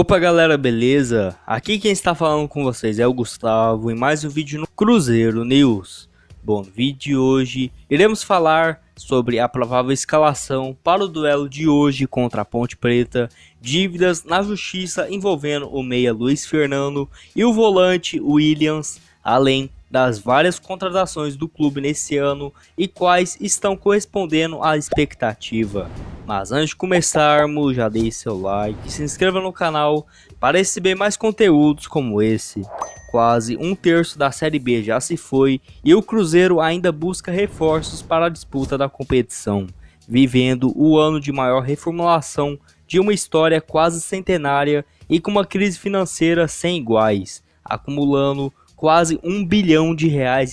Opa galera, beleza? Aqui quem está falando com vocês é o Gustavo em mais um vídeo no Cruzeiro News. Bom, no vídeo de hoje iremos falar sobre a provável escalação para o duelo de hoje contra a Ponte Preta, dívidas na justiça envolvendo o meia Luiz Fernando e o volante Williams, além das várias contratações do clube nesse ano e quais estão correspondendo à expectativa. Mas antes de começarmos, já deixe seu like, se inscreva no canal para receber mais conteúdos como esse. Quase um terço da Série B já se foi e o Cruzeiro ainda busca reforços para a disputa da competição, vivendo o ano de maior reformulação de uma história quase centenária e com uma crise financeira sem iguais, acumulando quase R$ 1 bilhão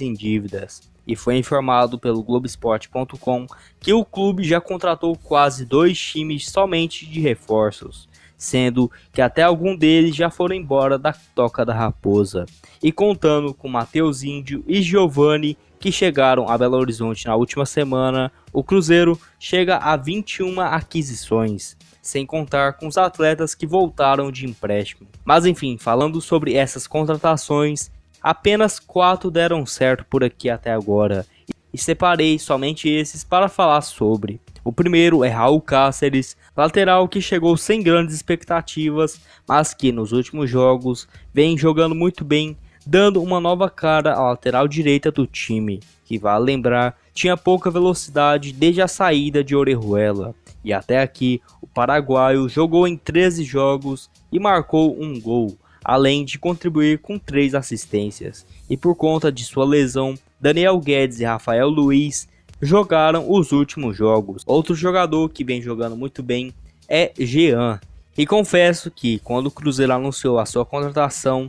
em dívidas. E foi informado pelo Globoesporte.com que o clube já contratou quase 2 times somente de reforços, sendo que até algum deles já foram embora da Toca da Raposa, e contando com Matheus Índio e Giovani, que chegaram a Belo Horizonte na última semana, o Cruzeiro chega a 21 aquisições, sem contar com os atletas que voltaram de empréstimo. Mas enfim, falando sobre essas contratações, apenas 4 deram certo por aqui até agora, e separei somente esses para falar sobre. O primeiro é Raul Cáceres, lateral que chegou sem grandes expectativas, mas que nos últimos jogos vem jogando muito bem, dando uma nova cara à lateral direita do time, que vale lembrar, tinha pouca velocidade desde a saída de Orejuela. E até aqui, o paraguaio jogou em 13 jogos e marcou um gol, além de contribuir com 3 assistências, e por conta de sua lesão, Daniel Guedes e Rafael Luiz jogaram os últimos jogos. Outro jogador que vem jogando muito bem é Jean, e confesso que quando o Cruzeiro anunciou a sua contratação,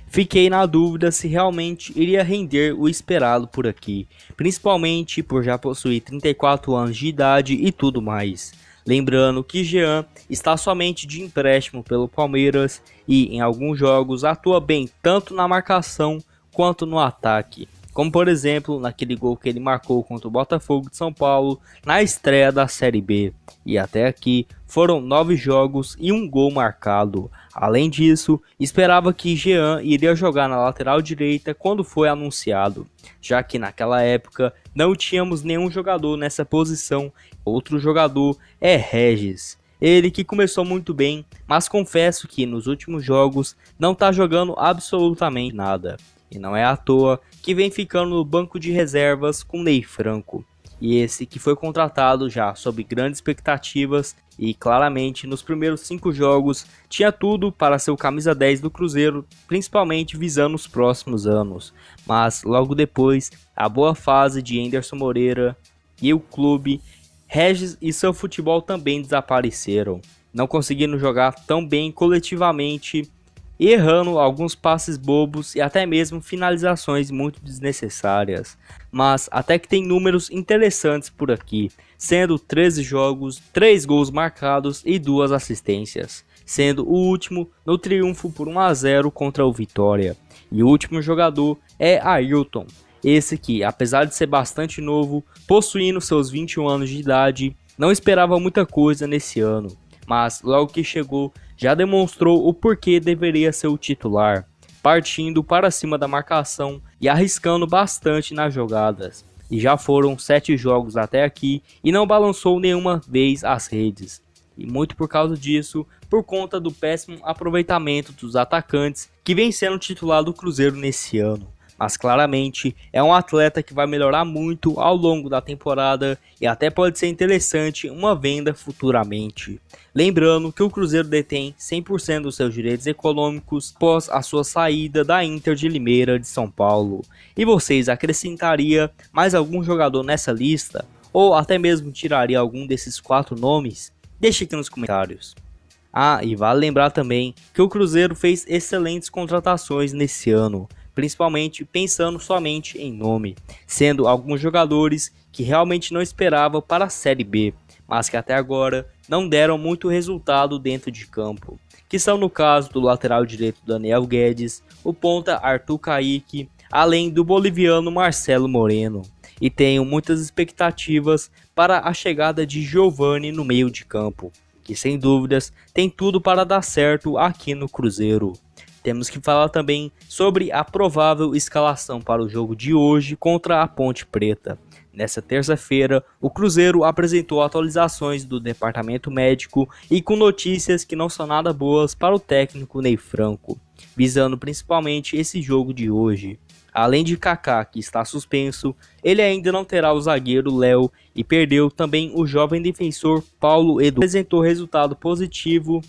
fiquei na dúvida se realmente iria render o esperado por aqui, principalmente por já possuir 34 anos de idade e tudo mais. Lembrando que Jean está somente de empréstimo pelo Palmeiras e em alguns jogos atua bem tanto na marcação quanto no ataque, como por exemplo naquele gol que ele marcou contra o Botafogo de São Paulo na estreia da Série B. E até aqui foram 9 jogos e 1 gol marcado. Além disso, esperava que Jean iria jogar na lateral direita quando foi anunciado, já que naquela época não tínhamos nenhum jogador nessa posição. Outro jogador é Regis, ele que começou muito bem, mas confesso que nos últimos jogos não está jogando absolutamente nada. E não é à toa que vem ficando no banco de reservas com Ney Franco. E esse que foi contratado já sob grandes expectativas e claramente nos primeiros 5 jogos tinha tudo para ser o camisa 10 do Cruzeiro, principalmente visando os próximos anos. Mas logo depois, a boa fase de Anderson Moreira e o clube, Regis e seu futebol também desapareceram, não conseguindo jogar tão bem coletivamente, errando alguns passes bobos e até mesmo finalizações muito desnecessárias. Mas até que tem números interessantes por aqui, sendo 13 jogos, 3 gols marcados e 2 assistências, sendo o último no triunfo por 1-0 contra o Vitória. E o último jogador é Ailton, esse que, apesar de ser bastante novo, possuindo seus 21 anos de idade, não esperava muita coisa nesse ano, mas logo que chegou já demonstrou o porquê deveria ser o titular, partindo para cima da marcação e arriscando bastante nas jogadas. E já foram 7 jogos até aqui e não balançou nenhuma vez as redes. E muito por causa disso, por conta do péssimo aproveitamento dos atacantes que vem sendo titular do Cruzeiro nesse ano. Mas claramente é um atleta que vai melhorar muito ao longo da temporada e até pode ser interessante uma venda futuramente. Lembrando que o Cruzeiro detém 100% dos seus direitos econômicos após a sua saída da Inter de Limeira de São Paulo. E vocês acrescentariam mais algum jogador nessa lista? Ou até mesmo tiraria algum desses 4 nomes? Deixe aqui nos comentários. E vale lembrar também que o Cruzeiro fez excelentes contratações nesse ano, principalmente pensando somente em nome, sendo alguns jogadores que realmente não esperava para a Série B, mas que até agora não deram muito resultado dentro de campo, que são no caso do lateral direito Daniel Guedes, o ponta Arthur Caíque, além do boliviano Marcelo Moreno, e tenho muitas expectativas para a chegada de Giovani no meio de campo. que sem dúvidas tem tudo para dar certo aqui no Cruzeiro. Temos que falar também sobre a provável escalação para o jogo de hoje contra a Ponte Preta. Nessa terça-feira, o Cruzeiro apresentou atualizações do departamento médico e com notícias que não são nada boas para o técnico Ney Franco, visando principalmente esse jogo de hoje. Além de Kaká, que está suspenso, ele ainda não terá o zagueiro Léo e perdeu também o jovem defensor Paulo Edu, que apresentou resultado positivo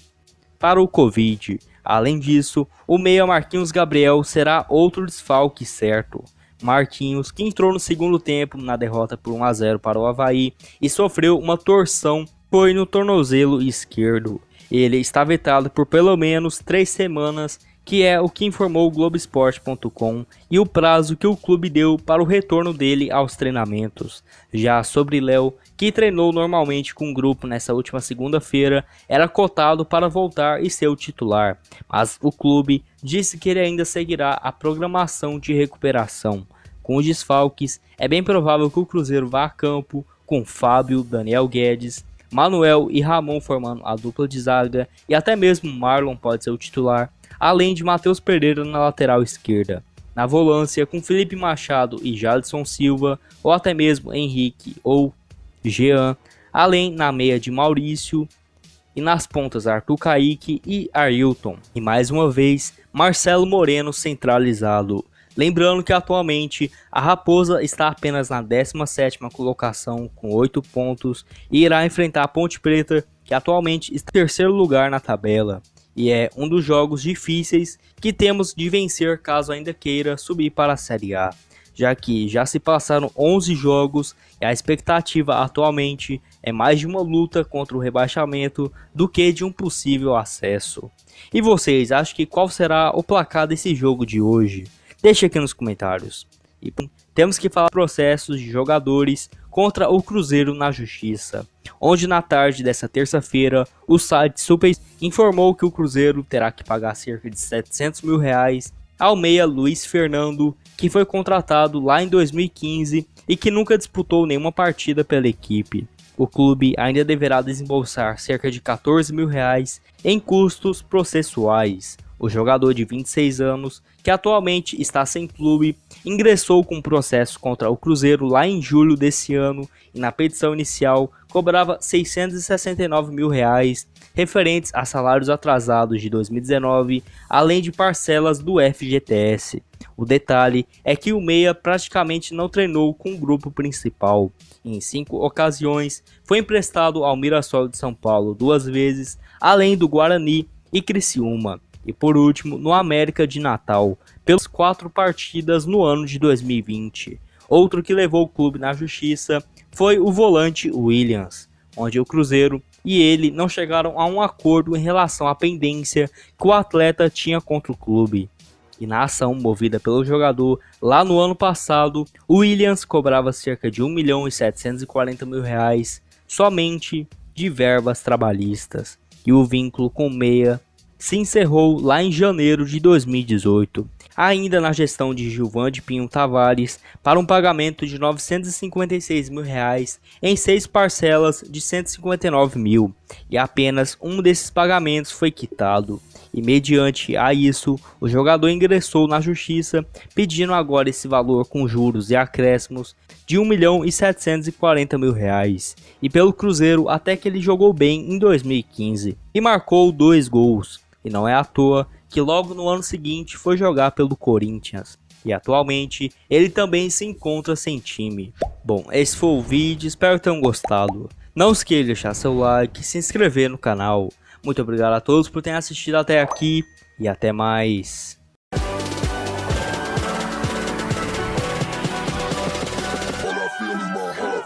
para o Covid. Além disso, o meia Marquinhos Gabriel será outro desfalque certo. Marquinhos, que entrou no segundo tempo na derrota por 1-0 para o Avaí e sofreu uma torção, foi no tornozelo esquerdo. Ele está vetado por pelo menos 3 semanas, que é o que informou o Globoesporte.com e o prazo que o clube deu para o retorno dele aos treinamentos. Já sobre Léo, que treinou normalmente com o grupo nessa última segunda-feira, era cotado para voltar e ser o titular, mas o clube disse que ele ainda seguirá a programação de recuperação. Com os desfalques, é bem provável que o Cruzeiro vá a campo com Fábio, Daniel Guedes, Manuel e Ramon formando a dupla de zaga e até mesmo Marlon pode ser o titular, além de Matheus Pereira na lateral esquerda. Na volância, com Felipe Machado e Jadson Silva, ou até mesmo Henrique ou Jean, além na meia de Maurício, e nas pontas Arthur Kaique e Ailton. E mais uma vez, Marcelo Moreno centralizado. Lembrando que atualmente a Raposa está apenas na 17ª colocação com 8 pontos e irá enfrentar a Ponte Preta, que atualmente está em terceiro lugar na tabela. E é um dos jogos difíceis que temos de vencer caso ainda queira subir para a Série A, já que já se passaram 11 jogos e a expectativa atualmente é mais de uma luta contra o rebaixamento do que de um possível acesso. E vocês acham que qual será o placar desse jogo de hoje? Deixe aqui nos comentários. E temos que falar processos de jogadores contra o Cruzeiro na Justiça, onde na tarde dessa terça-feira o site Super informou que o Cruzeiro terá que pagar cerca de R$700 mil ao meia Luiz Fernando, que foi contratado lá em 2015 e que nunca disputou nenhuma partida pela equipe. O clube ainda deverá desembolsar cerca de R$14 mil em custos processuais. O jogador de 26 anos, que atualmente está sem clube, ingressou com um processo contra o Cruzeiro lá em julho desse ano e na petição inicial cobrava R$669 mil referentes a salários atrasados de 2019, além de parcelas do FGTS. O detalhe é que o meia praticamente não treinou com o grupo principal. Em 5 ocasiões foi emprestado ao Mirassol de São Paulo 2 vezes, além do Guarani e Criciúma. E por último, no América de Natal, pelas 4 partidas no ano de 2020. Outro que levou o clube na justiça foi o volante Williams, onde o Cruzeiro e ele não chegaram a um acordo em relação à pendência que o atleta tinha contra o clube. E na ação movida pelo jogador lá no ano passado, o Williams cobrava cerca de R$1.740.000 somente de verbas trabalhistas. E o vínculo com o meia se encerrou lá em janeiro de 2018, ainda na gestão de Gilvan de Pinho Tavares, para um pagamento de R$956 mil em 6 parcelas de R$159 mil, e apenas um desses pagamentos foi quitado. E mediante a isso, o jogador ingressou na justiça pedindo agora esse valor com juros e acréscimos de R$1.740.000. E pelo Cruzeiro até que ele jogou bem em 2015 e marcou 2 gols. E não é à toa que logo no ano seguinte foi jogar pelo Corinthians. E atualmente ele também se encontra sem time. Bom, esse foi o vídeo, espero que tenham gostado. Não esqueça de deixar seu like e se inscrever no canal. Muito obrigado a todos por terem assistido até aqui e até mais. All I feel is my heart.